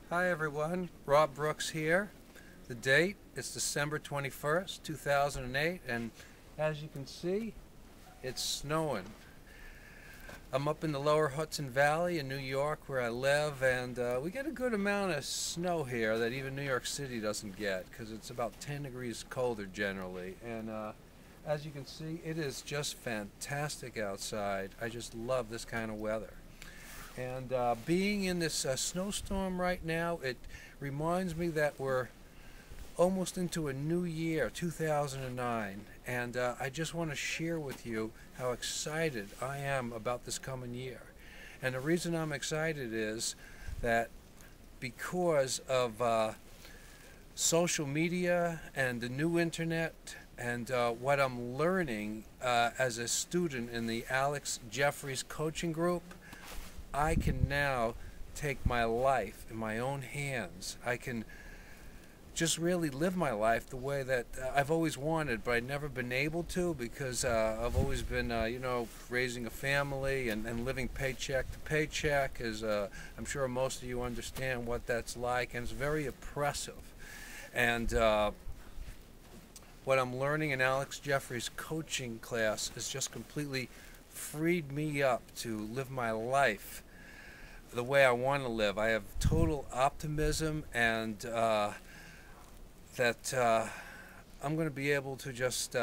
Hi everyone, Rob Brooks here. The date is December 21st, 2008, and as you can see, it's snowing. I'm up in the lower Hudson Valley in New York where I live, and we get a good amount of snow here that even New York City doesn't get because it's about 10 degrees colder generally. And as you can see, it is just fantastic outside. I just love this kind of weather. And being in this snowstorm right now, it reminds me that we're almost into a new year, 2009. And I just want to share with you how excited I am about this coming year. And the reason I'm excited is that because of social media and the new internet and what I'm learning as a student in the Alex Jeffries coaching group, I can now take my life in my own hands. I can just really live my life the way that I've always wanted, but I've never been able to because I've always been, raising a family and living paycheck to paycheck. As I'm sure most of you understand what that's like, and it's very oppressive. And what I'm learning in Alex Jeffries' coaching class has just completely freed me up to live my life the way I want to live. I have total optimism, and that I'm going to be able to just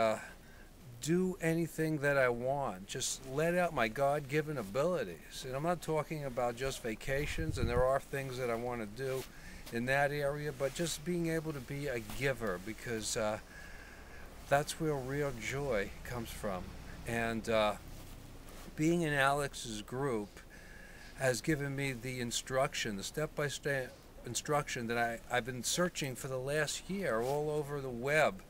do anything that I want. Just let out my God-given abilities. And I'm not talking about just vacations, and there are things that I want to do in that area, but just being able to be a giver, because that's where real joy comes from. And being in Alex's group has given me the instruction, the step-by-step instruction that I've been searching for the last year all over the web.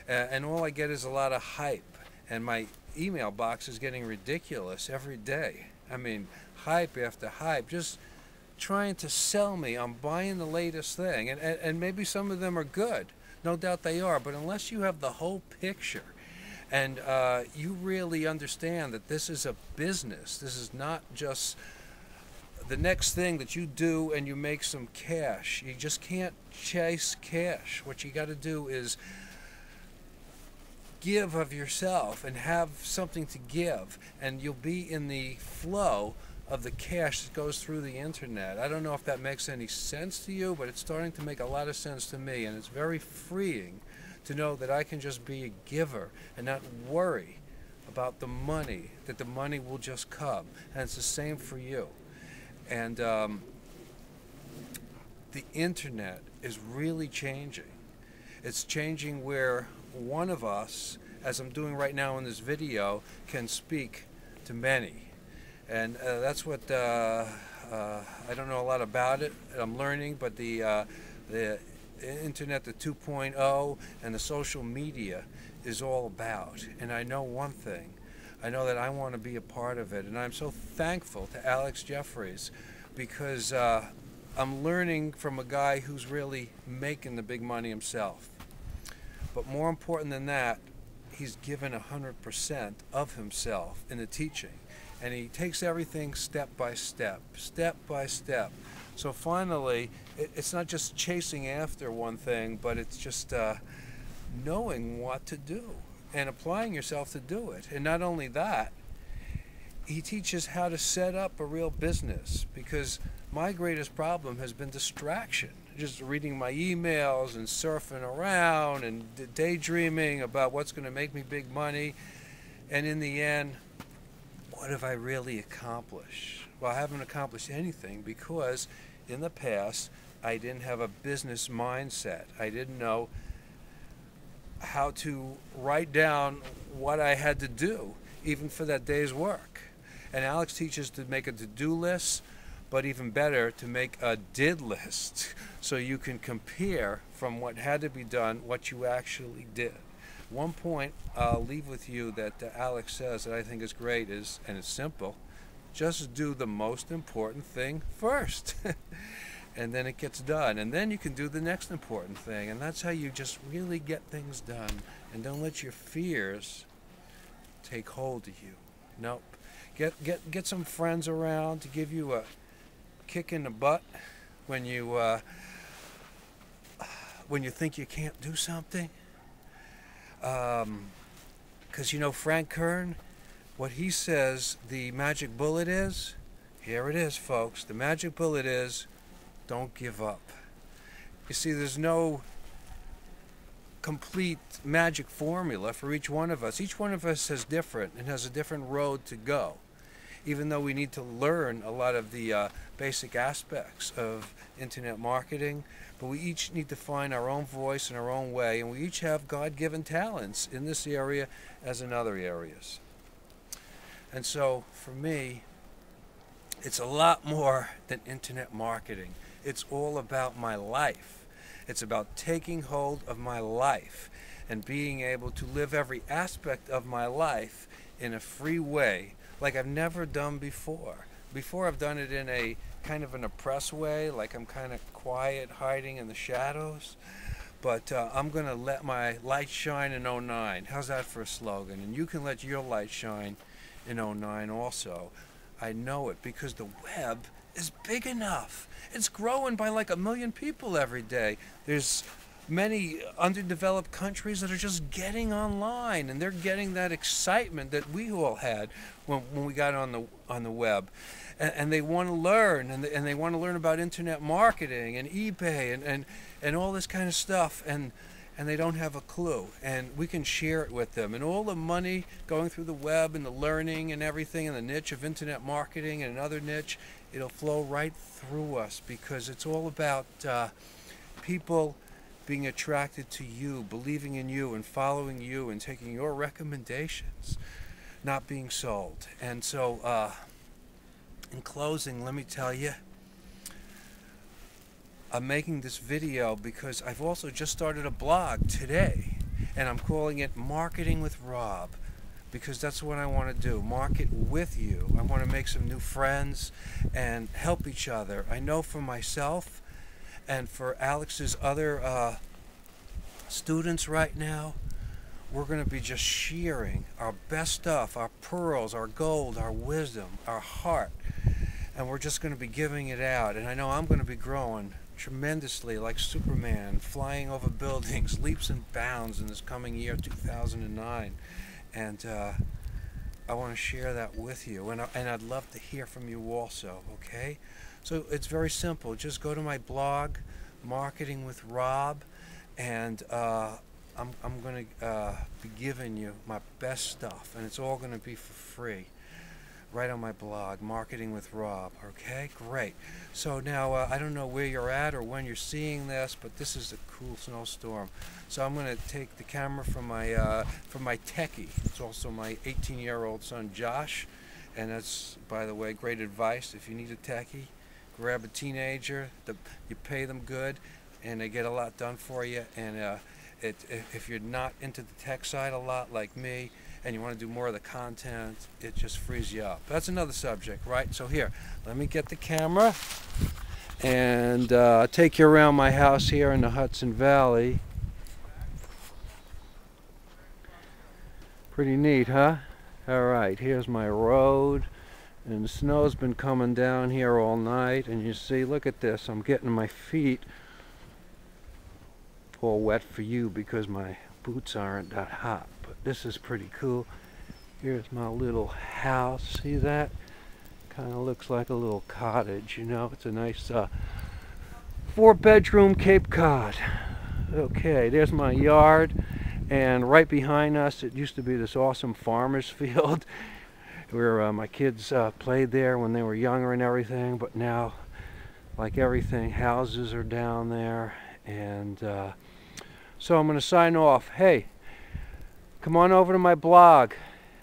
And all I get is a lot of hype. And my email box is getting ridiculous every day. I mean, hype after hype, just trying to sell me on buying the latest thing. And maybe some of them are good. No doubt they are. But unless you have the whole picture, and you really understand that this is a business, this is not just the next thing that you do and you make some cash. You just can't chase cash. What you got to do is give of yourself and have something to give, and you'll be in the flow of the cash that goes through the internet. I don't know if that makes any sense to you, but it's starting to make a lot of sense to me, and it's very freeing to know that I can just be a giver and not worry about the money, that the money will just come. And it's the same for you. And the internet is really changing. It's changing where one of us, as I'm doing right now in this video, can speak to many. And that's what I don't know a lot about it. I'm learning, but the internet, the 2.0, and the social media is all about. And I know one thing. I know that I want to be a part of it, and I'm so thankful to Alex Jeffries because I'm learning from a guy who's really making the big money himself. But more important than that, he's given 100% of himself in the teaching, and he takes everything step by step, step by step. So finally, it's not just chasing after one thing, but it's just knowing what to do and applying yourself to do it. And not only that, he teaches how to set up a real business, because my greatest problem has been distraction. Just reading my emails and surfing around and daydreaming about what's going to make me big money. And in the end, what have I really accomplished? Well, I haven't accomplished anything because in the past, I didn't have a business mindset. I didn't know how to write down what I had to do, even for that day's work. And Alex teaches to make a to-do list, but even better, to make a did list, so you can compare from what had to be done, what you actually did. One point I'll leave with you that Alex says that I think is great is, and it's simple, just do the most important thing first. And then it gets done, and then you can do the next important thing, and that's how you just really get things done. And don't let your fears take hold of you. Nope. Get some friends around to give you a kick in the butt when you think you can't do something. Because you know Frank Kern, what he says the magic bullet is, here it is, folks. The magic bullet is, don't give up. You see, there's no complete magic formula for each one of us. Each one of us is different and has a different road to go. Even though we need to learn a lot of the basic aspects of internet marketing, but we each need to find our own voice and our own way, and we each have God-given talents in this area as in other areas. And so, for me, it's a lot more than internet marketing. It's all about my life. It's about taking hold of my life and being able to live every aspect of my life in a free way like I've never done before. Before, I've done it in a kind of an oppressed way, like I'm kind of quiet, hiding in the shadows. But I'm going to let my light shine in 09. How's that for a slogan? And you can let your light shine in 09 also. I know it because the web is big enough. It's growing by like 1 million people every day. There's many underdeveloped countries that are just getting online, and they're getting that excitement that we all had when we got on the web. And they want to learn, and they want to learn about internet marketing and eBay and all this kind of stuff, and they don't have a clue, and we can share it with them. And all the money going through the web and the learning and everything in the niche of internet marketing and another niche, it'll flow right through us, because it's all about people being attracted to you, believing in you and following you and taking your recommendations, not being sold. And so in closing, let me tell you, I'm making this video because I've also just started a blog today, and I'm calling it Marketing with Rob, because that's what I want to do, market with you. I want to make some new friends and help each other. I know for myself and for Alex's other students right now, we're going to be just sharing our best stuff, our pearls, our gold, our wisdom, our heart, and we're just going to be giving it out. And I know I'm going to be growing tremendously like Superman, flying over buildings, leaps and bounds in this coming year, 2009. And I want to share that with you, and I'd love to hear from you also, okay? So it's very simple. Just go to my blog, Marketing with Rob, and I'm going to be giving you my best stuff, and it's all going to be for free right on my blog, Marketing with Rob. Okay, great. So now I don't know where you're at or when you're seeing this, but this is a cool snowstorm. So I'm going to take the camera from my techie. It's also my 18-year-old son Josh, and that's, by the way, great advice. If you need a techie, grab a teenager. You pay them good, and they get a lot done for you. And if you're not into the tech side a lot like me, and you want to do more of the content, it just frees you up. That's another subject, right? So here, let me get the camera and take you around my house here in the Hudson Valley. Pretty neat, huh? All right, here's my road, and the snow's been coming down here all night, and you see, look at this, I'm getting my feet all wet for you because my boots aren't that hot, but this is pretty cool. Here's my little house. See that? Kind of looks like a little cottage, you know. It's a nice 4-bedroom Cape Cod. Okay, there's my yard, and right behind us it used to be this awesome farmer's field where my kids played there when they were younger and everything, but now, like everything, houses are down there. And so I'm going to sign off. Hey, come on over to my blog.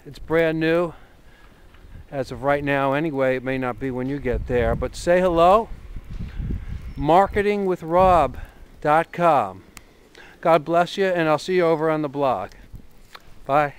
It's brand new as of right now anyway. It may not be when you get there, but say hello. marketingwithrob.com. God bless you, and I'll see you over on the blog. Bye.